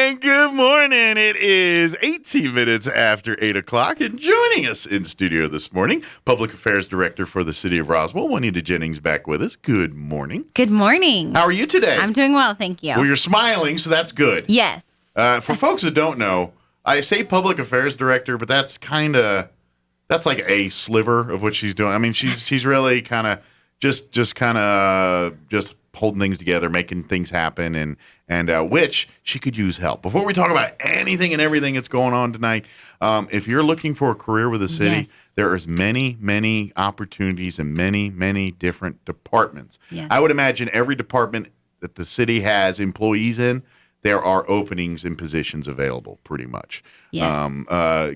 And good morning. It is 18 minutes after 8 o'clock, and joining us in studio this morning, Public Affairs Director for the City of Roswell, Juanita Jennings, back with us. Good morning. Good morning. How are you today? I'm doing well, thank you. Well, you're smiling, so that's good. Yes. For folks that don't know, I say Public Affairs Director, but that's like a sliver of what she's doing. I mean, she's really kind of just holding things together, making things happen, and which she could use help. Before we talk about anything and everything that's going on tonight, if you're looking for a career with the city, yes. there is many opportunities in many different departments. Yes. I would imagine every department that the city has employees in, there are openings and positions available pretty much. Yes.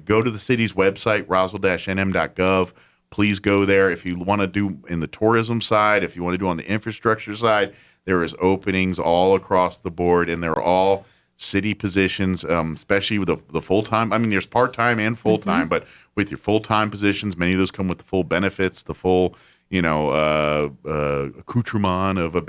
Go to the city's website, roswell-nm.gov. Please go there. If you want to do in the tourism side, if you want to do on the infrastructure side, there is openings all across the board, and they're all city positions, especially with the full-time. I mean, there's part-time and full-time, but with your full-time positions, many of those come with the full benefits, the full, accoutrement of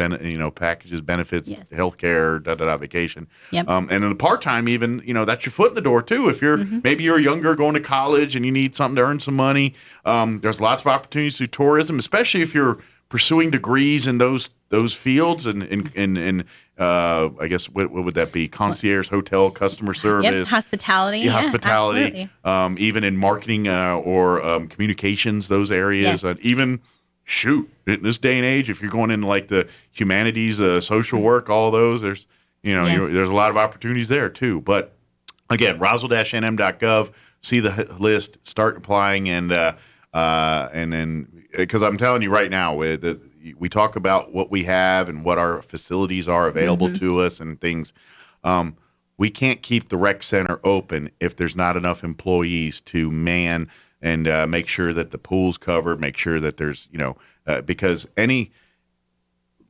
packages, benefits, yes. healthcare, vacation. Yep. And in the part-time, even, that's your foot in the door too. If you're maybe you're younger going to college and you need something to earn some money, there's lots of opportunities through tourism, especially if you're pursuing degrees in those fields and I guess what would that be? Concierge, hotel, customer service, Yep. Hospitality. Yeah, hospitality. Even in marketing or communications, those areas, Yes. even. Shoot, in this day and age, if you're going into like the humanities, social work, all those, there's there's a lot of opportunities there too. But again, roswell-nm.gov, see the list, start applying, and then because I'm telling you right now, we talk about what we have and what our facilities are available to us and things. We can't keep the rec center open if there's not enough employees to man and make sure that the pool's covered, make sure that there's, because any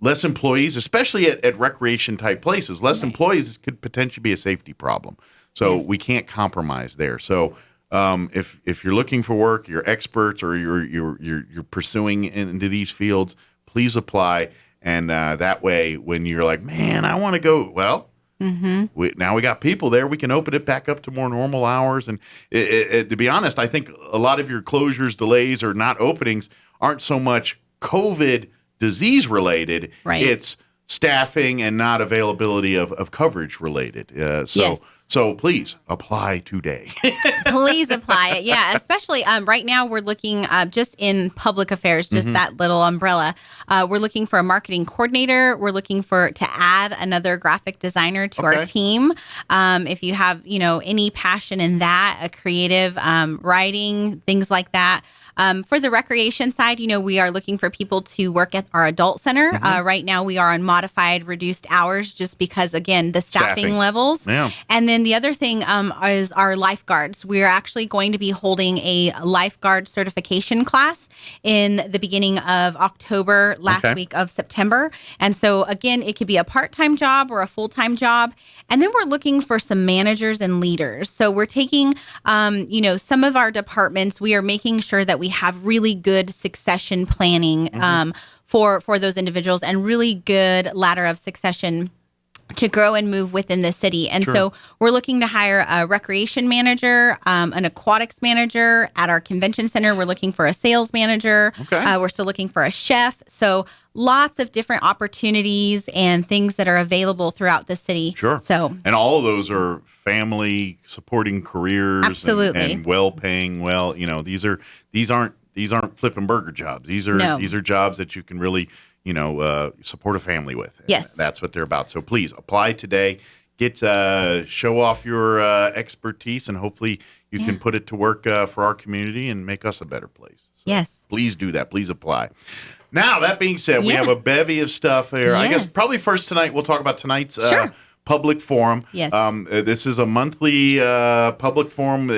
less employees, especially at recreation type places, less employees could potentially be a safety problem. So we can't compromise there. So if you're looking for work, you're experts, or you're pursuing into these fields, please apply. And that way, when you're like, man, I want to go, well. Now we got people there. We can open it back up to more normal hours. And to be honest, I think a lot of your closures, delays, or not openings aren't so much COVID disease related. Right. It's staffing and not availability of coverage related. Yes. So please apply today. Please apply it. Yeah, especially right now we're looking just in public affairs, just that little umbrella. We're looking for a marketing coordinator. We're looking to add another graphic designer to our team. If you have, any passion in that, a creative writing, things like that. For the recreation side, we are looking for people to work at our adult center. Right now we are on modified reduced hours just because, again, the staffing levels. Yeah. And then the other thing is our lifeguards. We're actually going to be holding a lifeguard certification class in the beginning of October, last week of September. And so, again, it could be a part-time job or a full-time job. And then we're looking for some managers and leaders. So we're taking, some of our departments, we are making sure that we have really good succession planning for those individuals and really good ladder of succession to grow and move within the city. And so we're looking to hire a recreation manager, an aquatics manager at our convention center. We're looking for a sales manager. We're still looking for a chef. So lots of different opportunities and things that are available throughout the city. Sure. So, and all of those are family supporting careers. Absolutely. And well paying. Well, these aren't flipping burger jobs. These are jobs that you can really support a family with. Yes. That's what they're about. So please apply today. Show off your expertise, and hopefully you can put it to work for our community and make us a better place. So yes. Please do that. Please apply. Now, that being said, we have a bevy of stuff here. I guess probably first tonight, we'll talk about tonight's public forum. Yes. This is a monthly public forum.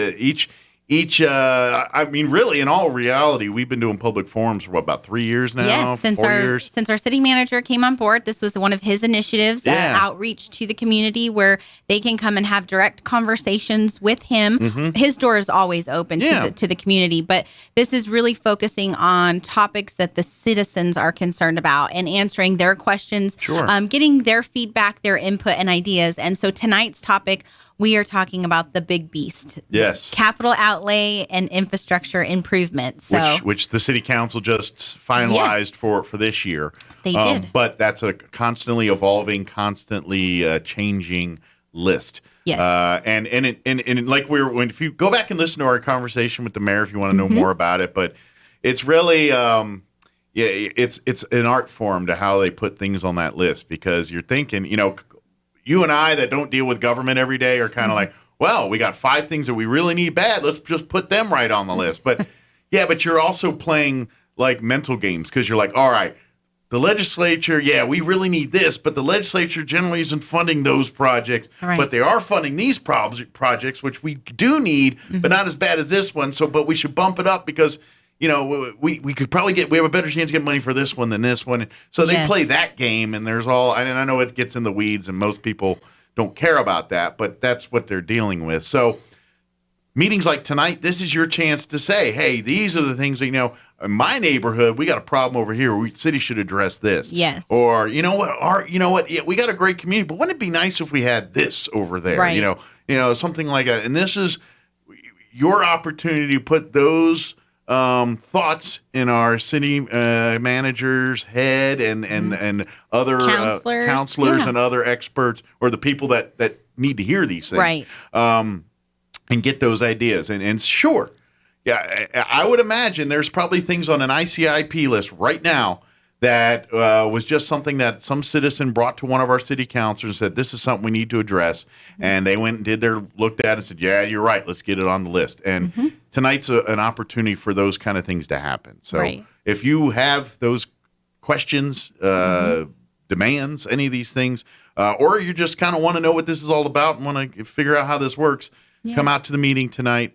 I mean, really, in all reality, we've been doing public forums for about 3 years now. Yes, since 4 years. Since our city manager came on board, this was one of his initiatives, outreach to the community where they can come and have direct conversations with him. His door is always open to the community, but this is really focusing on topics that the citizens are concerned about and answering their questions, getting their feedback, their input and ideas. And so tonight's topic, we are talking about the big beast. Yes. Capital outlay and infrastructure improvement. So, which the city council just finalized for this year. They did. But that's a constantly evolving, constantly changing list. Yes. And like if you go back and listen to our conversation with the mayor, if you want to know more about it, but it's really, it's an art form to how they put things on that list, because you're thinking, you and I that don't deal with government every day are kind of like, well, we got 5 things that we really need bad. Let's just put them right on the list. But but you're also playing like mental games, because you're like, all right, the legislature, we really need this, but the legislature generally isn't funding those projects, but they are funding these projects, which we do need, but not as bad as this one. So, but we should bump it up because we could probably we have a better chance to get money for this one than this one. So they play that game, and and I know it gets in the weeds, and most people don't care about that, but that's what they're dealing with. So meetings like tonight, this is your chance to say, hey, these are the things that, in my neighborhood, we got a problem over here. The city should address this. Yes. Or, we got a great community, but wouldn't it be nice if we had this over there? Right. Something like that. And this is your opportunity to put those thoughts in our city manager's head and other counselors and other experts, or the people that need to hear these things, right? And get those ideas. And sure, I would imagine there's probably things on an ICIP list right now that was just something that some citizen brought to one of our city councilors and said, this is something we need to address. And they went and looked at it and said, yeah, you're right. Let's get it on the list. And tonight's an opportunity for those kind of things to happen. So if you have those questions, demands, any of these things, or you just kind of want to know what this is all about and want to figure out how this works, come out to the meeting tonight.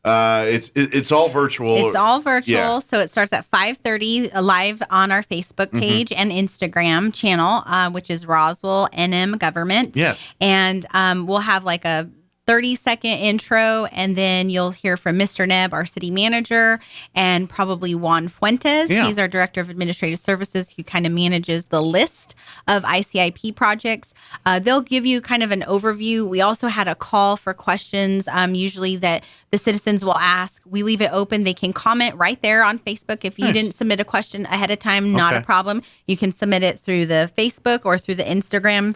It's all virtual. It's all virtual. So it starts at 5:30 live on our Facebook page and Instagram channel, which is Roswell NM Government. Yes. And we'll have like a 30-second intro, and then you'll hear from Mr. Nebb, our city manager, and probably Juan Fuentes. Yeah. He's our director of administrative services, who kind of manages the list of ICIP projects. They'll give you kind of an overview. We also had a call for questions, usually that the citizens will ask. We leave it open. They can comment right there on Facebook. If you didn't submit a question ahead of time, not a problem. You can submit it through the Facebook or through the Instagram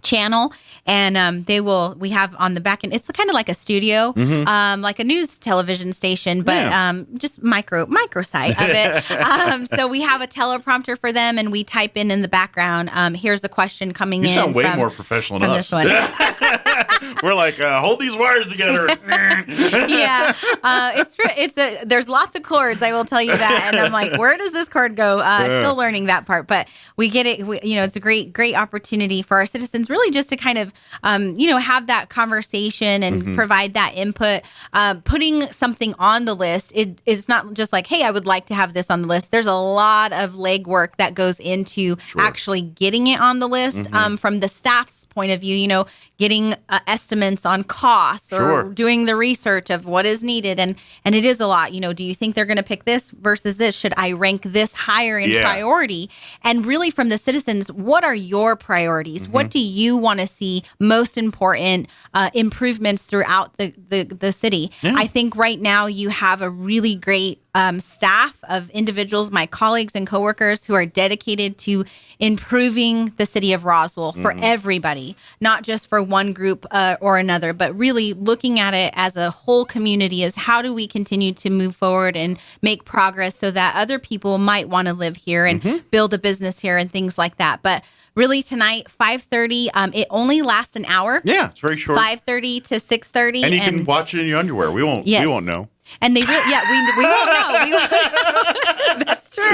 channel, and we have on the back end, it's kind of like a studio, like a news television station, but just micro site of it. So we have a teleprompter for them, and we type in the background, here's the question coming in. You sound way more professional than us. This one. We're like, hold these wires together. There's lots of chords, I will tell you that, and I'm like, where does this chord go? Still learning that part, but we get it. It's a great opportunity for our citizens, really just to kind of, have that conversation and provide that input. Putting something on the list, it's not just like, hey, I would like to have this on the list. There's a lot of legwork that goes into actually getting it on the list, from the staff's point of view, getting estimates on costs or doing the research of what is needed. And it is a lot. Do you think they're going to pick this versus this? Should I rank this higher in priority? And really from the citizens, what are your priorities? What do you want to see most important improvements throughout the city? I think right now you have a really great staff of individuals, my colleagues and coworkers, who are dedicated to improving the city of Roswell for everybody, not just for one group or another, but really looking at it as a whole community, as how do we continue to move forward and make progress so that other people might want to live here and build a business here and things like that. But really tonight, 5:30. It only lasts an hour. Yeah, it's very short. 5:30 to 6:30. And you can watch it in your underwear. We won't know. And they really, we won't know. That's true.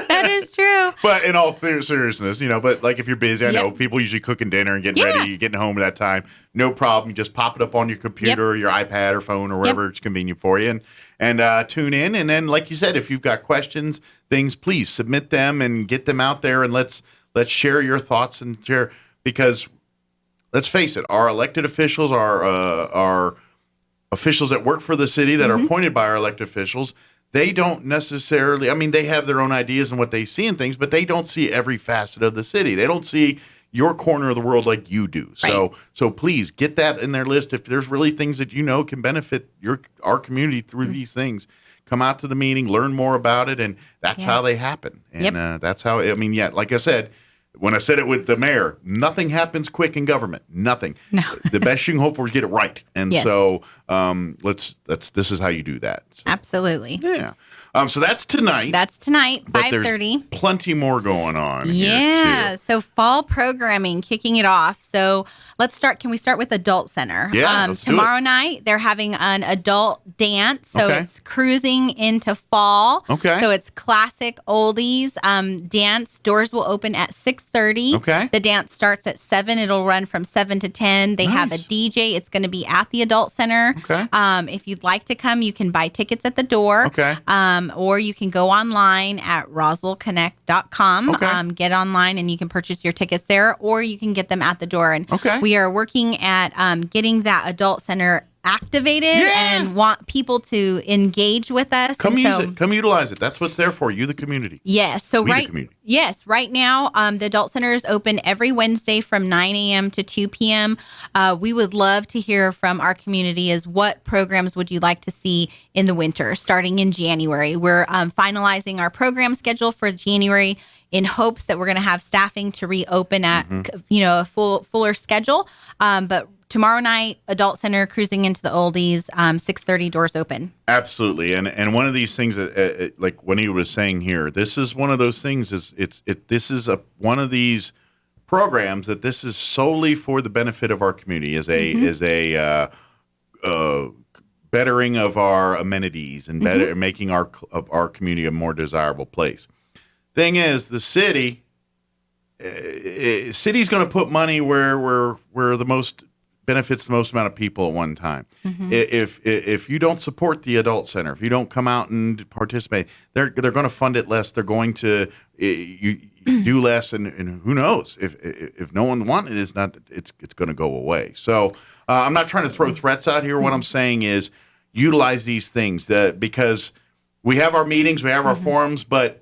That is true. But in all seriousness, but like if you're busy, I know people usually cooking dinner and getting ready, getting home at that time. No problem. You just pop it up on your computer or your iPad or phone or wherever it's convenient for you and tune in. And then, like you said, if you've got questions, things, please submit them and get them out there. And let's share your thoughts and share, because let's face it, our elected officials, our officials that work for the city that are appointed by our elected officials, they don't necessarily, they have their own ideas and what they see in things, but they don't see every facet of the city. They don't see your corner of the world like you do. Right. So please get that in their list. If there's really things that can benefit our community through these things, come out to the meeting, learn more about it, and that's how they happen. And that's how, like I said, when I said it with the mayor, nothing happens quick in government. Nothing. No. The best you can hope for is get it right. And so this is how you do that. So, absolutely. Yeah. So that's tonight. That's tonight, 5:30. There's plenty more going on. Yeah. Here too. So fall programming, kicking it off. So let's start. Can we start with Adult Center? Yeah. Let's tomorrow do it. night they're having an adult dance. So Okay. it's cruising into fall. Okay. So it's classic oldies dance. Doors will open at 6:30. Okay. The dance starts at 7. It'll run from 7 to 10. They have a Nice. DJ. It's going to be at the Adult Center. Okay. If you'd like to come, you can buy tickets at the door. Okay. Or you can go online at roswellconnect.com. Okay. Get online and you can purchase your tickets there, or you can get them at the door. And we are working at getting that Adult Center activated and want people to engage with us. Come and use it. Come utilize it. That's what's there for you, the community. Yes. So We the community. right now, the Adult Center is open every Wednesday from 9 a.m. to 2 p.m. We would love to hear from our community is what programs would you like to see in the winter, starting in January. We're finalizing our program schedule for January in hopes that we're going to have staffing to reopen at, a fuller schedule. But tomorrow night, Adult Center, cruising into the oldies, 6:30, doors open. Absolutely, and one of these things that, like Juanita was saying here, this is one of those things. This is one of these programs that this is solely for the benefit of our community, as a bettering of our amenities and making our community a more desirable place. Thing is, the city's going to put money where the most benefits the most amount of people at one time. If you don't support the Adult Center, if you don't come out and participate, they're going to fund it less. They're going to you do less, and who knows if no one wants it, it's going to go away. So I'm not trying to throw threats out here. What I'm saying is utilize these things because we have our meetings, we have our forums, but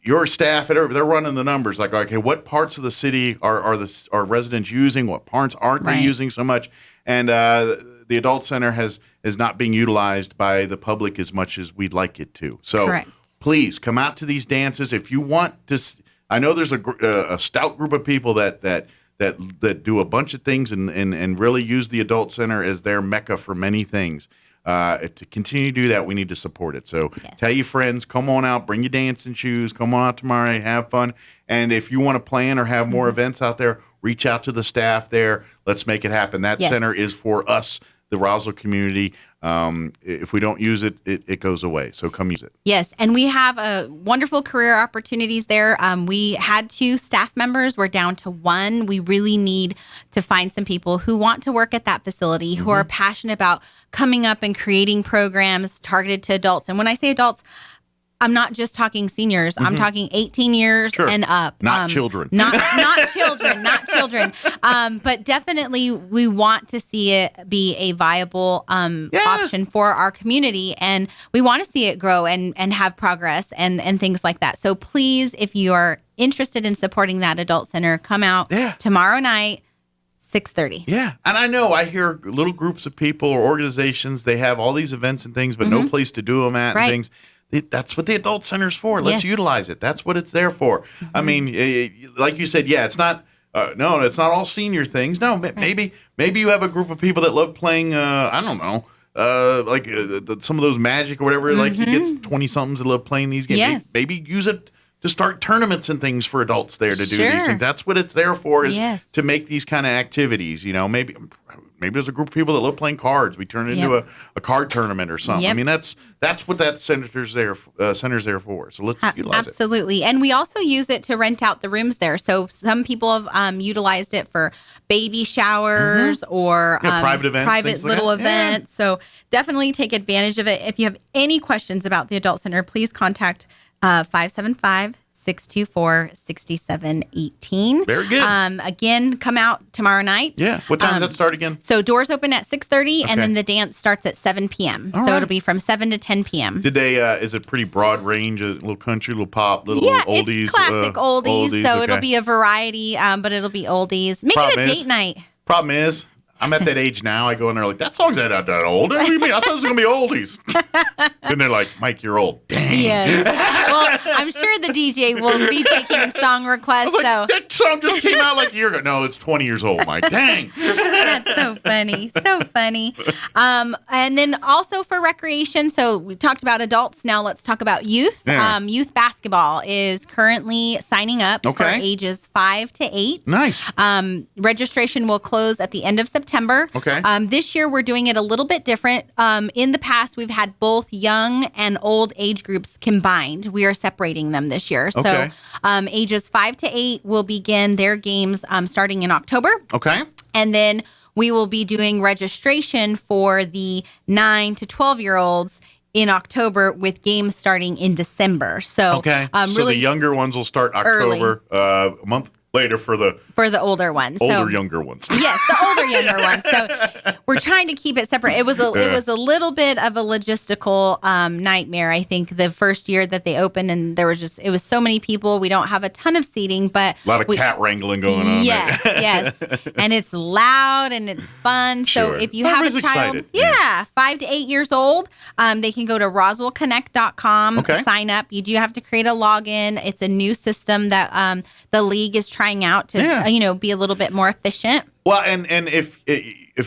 your staff, they're running the numbers. Like, okay, what parts of the city are residents using? What parts aren't they using so much? And the Adult Center is not being utilized by the public as much as we'd like it to. So please come out to these dances if you want to. I know there's a stout group of people that do a bunch of things and really use the Adult Center as their mecca for many things. To continue to do that, we need to support it. So tell your friends, come on out, bring your dancing shoes, come on out tomorrow night, have fun. And if you want to plan or have more events out there, reach out to the staff there. Let's make it happen. That center is for us, the Roswell community. If we don't use it, it goes away. So come use it. Yes, and we have wonderful career opportunities there. We had 2 staff members. We're down to 1. We really need to find some people who want to work at that facility, who are passionate about coming up and creating programs targeted to adults. And when I say adults, I'm not just talking seniors. I'm talking 18 years and up. Not children. Not children. But definitely we want to see it be a viable option for our community. And we want to see it grow and have progress and things like that. So please, if you are interested in supporting that Adult Center, come out tomorrow night. 6:30. Yeah. And I hear little groups of people or organizations, they have all these events and things, but no place to do them at and things. That's what the Adult Center's for. Let's utilize it. That's what it's there for. I mean, like you said, it's not, no, it's not all senior things. No, maybe you have a group of people that love playing, I don't know, some of those Magic or whatever, like you get 20-somethings that love playing these games. Yes. Maybe use it to start tournaments and things for adults there to do these things. That's what it's there for, is to make these kind of activities. Maybe maybe there's a group of people that love playing cards. We turn it into a card tournament or something. I mean, that's what that center's there for. So let's utilize it. Absolutely. And we also use it to rent out the rooms there. So some people have utilized it for baby showers or private events, private little events. So definitely take advantage of it. If you have any questions about the Adult Center, please contact 575-624-6718. Very good. Again, come out tomorrow night. Yeah. What time does that start again? So doors open at 6:30, and then the dance starts at 7 p.m. All so right. it'll be from 7 to 10 p.m. Did they? Is it pretty broad range? A little country, little pop, little oldies, it's classic oldies. So it'll okay. be a variety, but it'll be oldies. Make it a date night. Problem is, I'm at that age now. I go in there like, that song's not that old. What do you mean? I thought it was going to be oldies. And they're like, Mike, you're old. Dang. Yes. Well, I'm sure the DJ will be taking song requests. That song just came out like a year ago. No, it's 20 years old, Mike. Dang. That's so funny. So funny. And then also for recreation, so we talked about adults. Now let's talk about youth. Yeah. Youth basketball is currently signing up for ages 5 to 8. Nice. Registration will close at the end of September. Okay. This year we're doing it a little bit different. In the past, we've had both young and old age groups combined. We are separating them this year. Okay. So ages 5 to 8 will begin their games starting in October. Okay. And then we will be doing registration for the 9 to 12-year-olds in October with games starting in December. So, so really the younger ones will start October, a month later for the older ones. younger ones. Yes, the older younger ones. So we're trying to keep it separate. It was a little bit of a logistical nightmare. I think the first year that they opened, and it was so many people. We don't have a ton of seating, but a lot of cat wrangling going on. Yes, yes, and it's loud and it's fun. Sure. So if you have a child, 5 to 8 years old, they can go to RoswellConnect.com, sign up. You do have to create a login. It's a new system that the league is trying out to be a little bit more efficient. Well, and if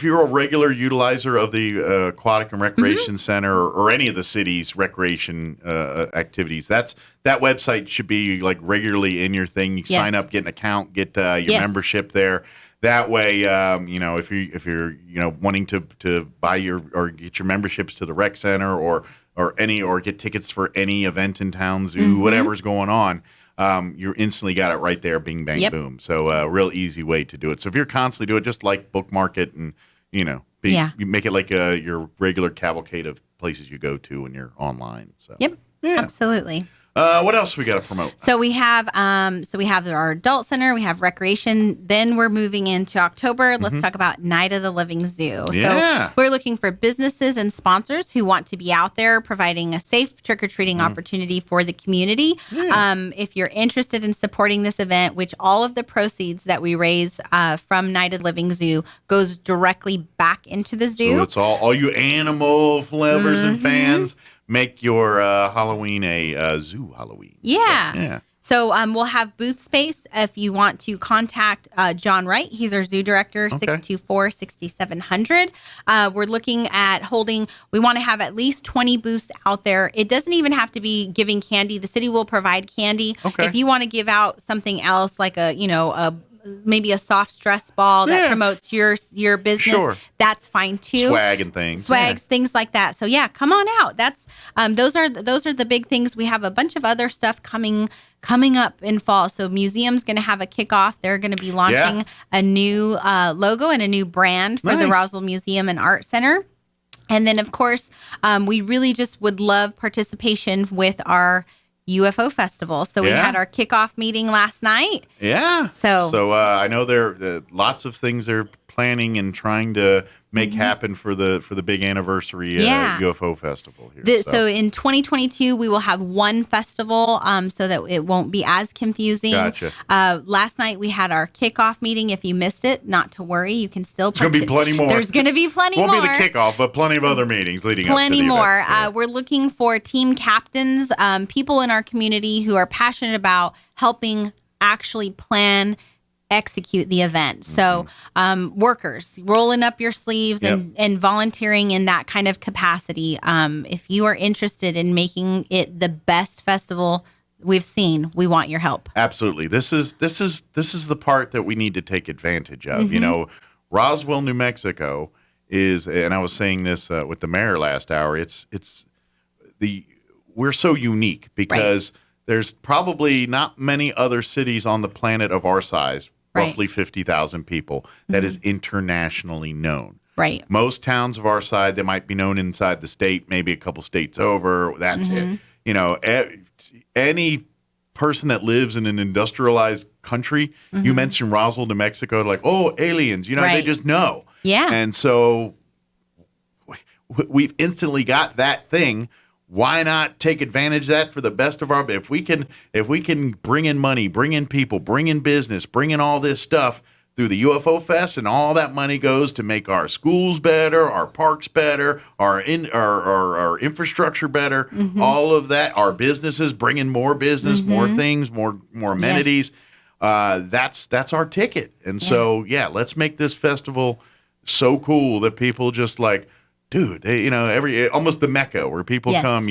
you're a regular utilizer of the Aquatic and Recreation Center or any of the city's recreation activities, that website should be like regularly in your thing. You sign up, get an account, get your membership there. That way, if you're wanting to buy or get your memberships to the rec center or get tickets for any event in town, zoo, whatever's going on. You're instantly got it right there, bing, bang, boom. So a real easy way to do it. So if you're constantly doing it, just like bookmark it and, you make it like your regular cavalcade of places you go to when you're online. So Absolutely. What else we got to promote? So we have our adult center, we have recreation. Then we're moving into October. Let's talk about Night of the Living Zoo. Yeah. So we're looking for businesses and sponsors who want to be out there providing a safe trick-or-treating opportunity for the community. Yeah. If you're interested in supporting this event, which all of the proceeds that we raise from Night of the Living Zoo goes directly back into the zoo. So it's all you animal lovers and fans. Make your Halloween a zoo Halloween. Yeah. So we'll have booth space if you want to contact John Wright. He's our zoo director, 624-6700. We're looking at we want to have at least 20 booths out there. It doesn't even have to be giving candy. The city will provide candy. Okay. If you want to give out something else like maybe a soft stress ball that promotes your business, that's fine too. Swags, things like that. So come on out. That's those are the big things. We have a bunch of other stuff coming up in fall. So museum's going to have a kickoff. They're going to be launching a new logo and a new brand for the Roswell Museum and Art Center. And then of course, we really just would love participation with our UFO Festival. So we had our kickoff meeting last night. Yeah. So I know there lots of things they're planning and trying to make happen for the big anniversary UFO Festival here. So in 2022, we will have one festival so that it won't be as confusing. Gotcha. Last night, we had our kickoff meeting. If you missed it, not to worry. You can still There's going to be plenty more. There's going to be plenty more. Won't be the kickoff, but plenty of other meetings leading up to the Plenty more. event. Yeah. We're looking for team captains, people in our community who are passionate about helping actually plan, execute the event. So workers, rolling up your sleeves and volunteering in that kind of capacity. If you are interested in making it the best festival we've seen, we want your help. Absolutely. This is the part that we need to take advantage of. Roswell, New Mexico is, and I was saying this with the mayor last hour. We're so unique because there's probably not many other cities on the planet of our size, roughly 50,000 people, that is internationally known. Right. Most towns of our side, they might be known inside the state, maybe a couple states over. That's it. You know, any person that lives in an industrialized country, you mention Roswell, New Mexico, like, oh, aliens, you know, they just know. Yeah. And so we've instantly got that thing. Why not take advantage of that for the best of our? If we can bring in money, bring in people, bring in business, bring in all this stuff through the UFO Fest, and all that money goes to make our schools better, our parks better, our infrastructure better, all of that, our businesses, bring in more business, more things, more amenities. That's our ticket. And so let's make this festival so cool that people just like, dude, they, almost the Mecca where people come,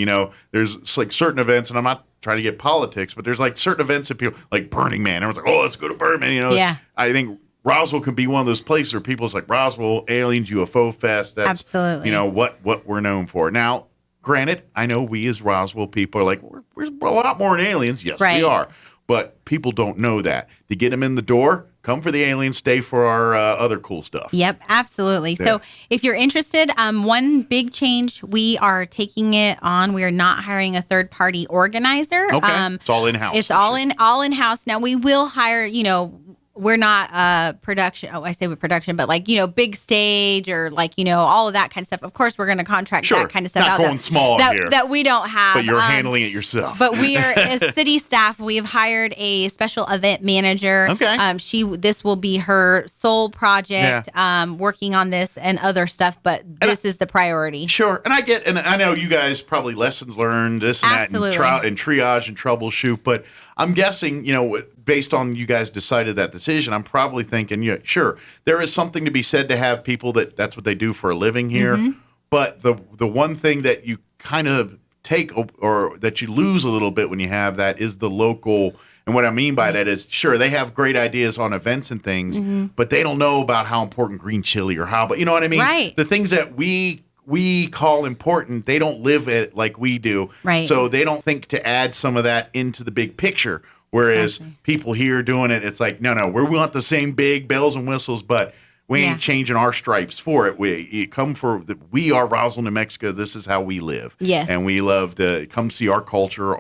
there's like certain events, and I'm not trying to get politics, but there's like certain events that people, like Burning Man, everyone's like, oh, let's go to Burning Man, I think Roswell can be one of those places where people's like, Roswell, aliens, UFO Fest, that's, absolutely, what we're known for. Now, granted, I know we as Roswell people are like, we're a lot more than aliens. Yes, we are. But people don't know that. To get them in the door, come for the aliens, stay for our other cool stuff. Yep, absolutely. Yeah. So if you're interested, one big change, we are taking it on. We are not hiring a third-party organizer. Okay, it's all in-house. It's all in-house. Now, we will hire, we're not production. Oh, I say with production, but like, big stage or like, all of that kind of stuff. Of course, we're going to contract that kind of stuff not out. Going small here. That we don't have. But you're handling it yourself. But we are, as city staff, we have hired a special event manager. Okay. This will be her sole project, working on this and other stuff, but this is the priority. Sure. And I know you guys probably lessons learned, this and absolutely. That, and triage and troubleshoot, but I'm guessing, based on you guys decided that decision, I'm probably thinking, sure, there is something to be said to have people that's what they do for a living here. But the one thing that you kind of take or that you lose a little bit when you have that is the local. And what I mean by that is, sure, they have great ideas on events and things, but they don't know about how important green chili or but you know what I mean? Right. The things that we call important, they don't live it like we do. Right. So they don't think to add some of that into the big picture. Whereas people here doing it, it's like, no, we want the same big bells and whistles, but we ain't changing our stripes for it. We are Roswell, New Mexico. This is how we live. Yes. And we love to come see our culture,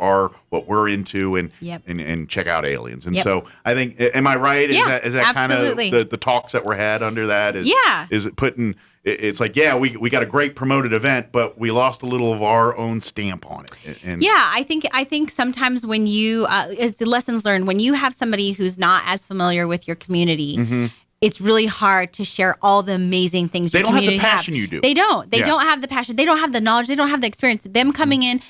what we're into, and check out aliens. And so I think, am I right? Is that kind of the talks that were had under that? Is it putting... It's like, we got a great promoted event, but we lost a little of our own stamp on it. And I think sometimes when you, it's the lessons learned, when you have somebody who's not as familiar with your community, it's really hard to share all the amazing things your community have. They don't have the passion you do. They don't. They don't have the passion. They don't have the knowledge. They don't have the experience. Them coming in,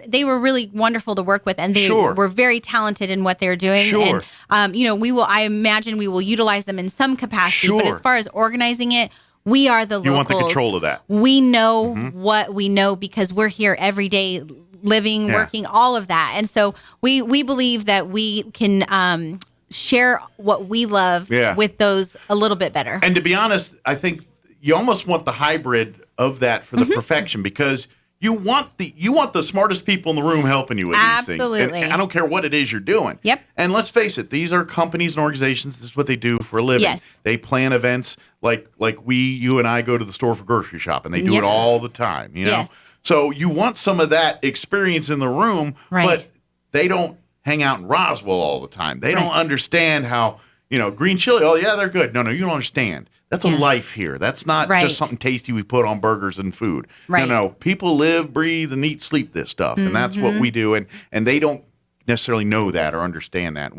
they were really wonderful to work with, and they were very talented in what they're doing. Sure. And, I imagine we will utilize them in some capacity. But as far as organizing it, we are the locals. You want the control of that. We know what we know because we're here every day, living, working, all of that. And so we believe that we can share what we love with those a little bit better. And to be honest, I think you almost want the hybrid of that for the perfection, because you want the smartest people in the room helping you with these things. And I don't care what it is you're doing. Yep. And let's face it, these are companies and organizations. This is what they do for a living. Yes. They plan events like you and I go to the store for grocery shopping. They do it all the time, Yes. So you want some of that experience in the room, but they don't hang out in Roswell all the time. They don't understand how, green chili, oh yeah, they're good. No, you don't understand. That's a life here. That's not just something tasty we put on burgers and food. Right. No, people live, breathe, and eat, sleep this stuff. And that's what we do. And they don't necessarily know that or understand that.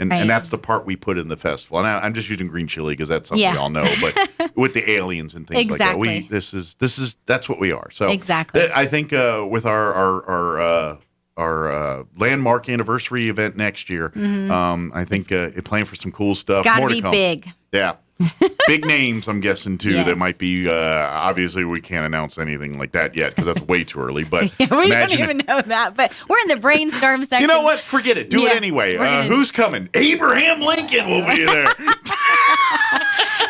And that's the part we put in the festival. And I'm just using green chili because that's something we all know. But with the aliens and things like that, that's what we are. So I think with our landmark anniversary event next year, I think playing for some cool stuff. It's got more to to be come. big. Yeah. Big names, I'm guessing, too, that might be, obviously, we can't announce anything like that yet because that's way too early. But we don't even know that. But we're in the brainstorm section. You know what? Forget it. Do it anyway. Who's coming? Abraham Lincoln will be there.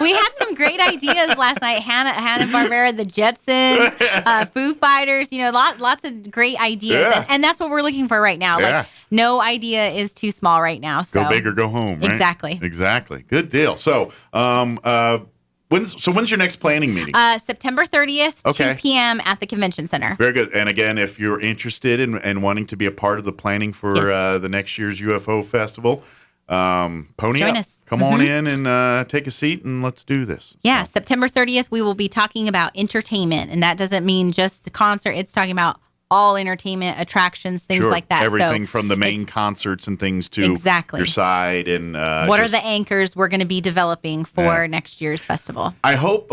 We had some great ideas last night. Hanna-Barbera, the Jetsons, Foo Fighters, lots of great ideas. Yeah. And that's what we're looking for right now. Yeah. Like, no idea is too small right now. So. Go big or go home, right? Exactly. Good deal. So, when's your next planning meeting? September 30th, 2 p.m. at the Convention Center. Very good. And again, if you're interested in wanting to be a part of the planning for the next year's UFO Festival, pony Join up. us. Come on in and take a seat and let's do this. Yeah, September 30th, we will be talking about entertainment. And that doesn't mean just the concert. It's talking about all entertainment, attractions, things like that. Everything from the main concerts and things to your side. And what are the anchors we're going to be developing for next year's festival? I hope,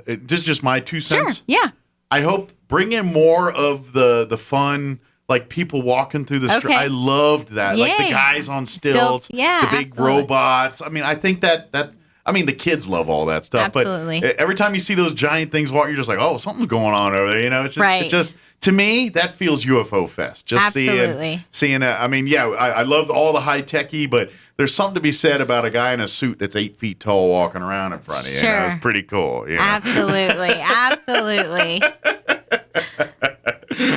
this is just my 2 cents. Sure, yeah. I hope bring in more of the fun, like people walking through the street. I loved that. Yay. Like the guys on stilts, the big robots. I mean, I think that the kids love all that stuff. Absolutely. But every time you see those giant things walk, you're just like, oh, something's going on over there. It's just, it just to me, that feels UFO Fest. Just seeing it. I mean, I love all the high techy, but there's something to be said about a guy in a suit that's 8 feet tall walking around in front of you. Sure. It's pretty cool. Absolutely.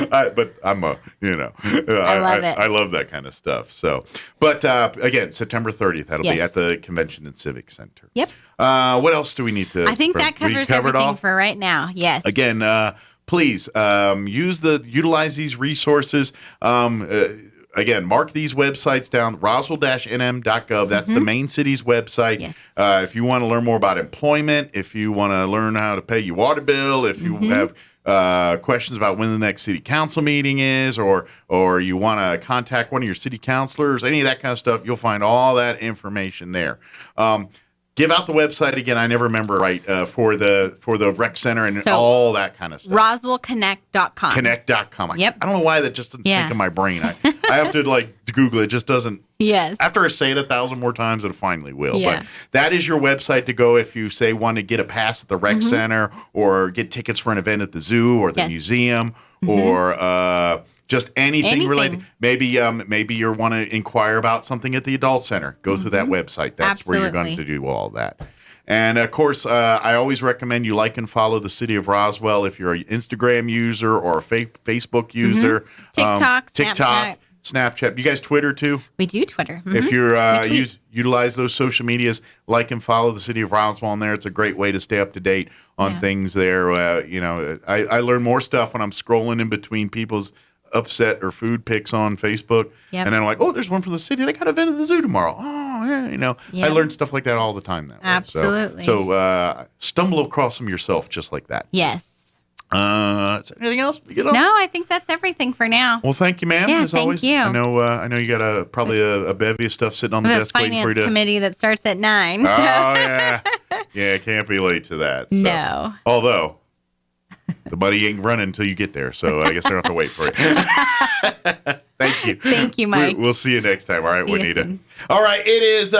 But I'm I love it. I love that kind of stuff. So, but again, September 30th, that'll be at the Convention and Civic Center. Yep. What else do we need to? I think that covers everything for right now. Yes. Again, please utilize these resources. Again, mark these websites down, roswell-nm.gov. That's the main city's website. Yes. If you want to learn more about employment, if you want to learn how to pay your water bill, if you have questions about when the next city council meeting is, or you want to contact one of your city councilors, any of that kind of stuff, you'll find all that information there. Give out the website again. I never remember for the rec center and all that kind of stuff. RoswellConnect.com. Connect.com. I don't know why that just doesn't sink in my brain. I have to Google it. It just doesn't. Yes. After I say it 1,000 more times, it finally will. Yeah. But that is your website to go if you say want to get a pass at the rec center or get tickets for an event at the zoo or the museum or just anything related. Maybe you want to inquire about something at the adult center. Go through that website. That's where you're going to do all that. And of course, I always recommend you like and follow the City of Roswell if you're an Instagram user or a Facebook user. TikTok, Snapchat. You guys Twitter too? We do Twitter. If you're utilize those social medias, like and follow the City of Roswell on there. It's a great way to stay up to date on things there. I learn more stuff when I'm scrolling in between people's upset or food pics on Facebook. And then I'm like, oh, there's one from the city. They got an event at the zoo tomorrow. Oh, yeah, I learn stuff like that all the time that way. Absolutely. So stumble across them yourself just like that. Yes. Is there anything else? No, I think that's everything for now. Well, thank you, ma'am. As always. You. I know you got probably a bevy of stuff sitting on the desk waiting for you to. Finance committee that starts at 9. So. Oh yeah, can't be late to that. So. No. Although the money ain't running until you get there, so I guess I don't have to wait for it. Thank you. Thank you, Mike. We'll see you next time. All right, Juanita. All right, it is